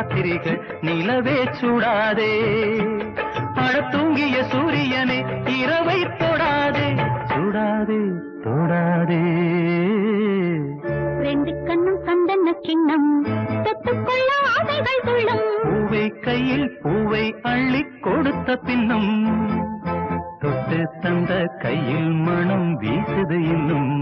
ராத்திரிகள் நிலவே சூடாதே தூங்கிய சூரியனே இரவை தொடாதே சுடாதே தொடாதே ரெண்டு கண்ணும் சந்தன கிண்ணம் தொட்டுக்கொள்ள ஆசைகள் துள்ளும் பூவை கையில் பூவை அள்ளி கொடுத்த பின்னும் தொட்டு தந்த கையில் மனம் வீசுது இன்னும்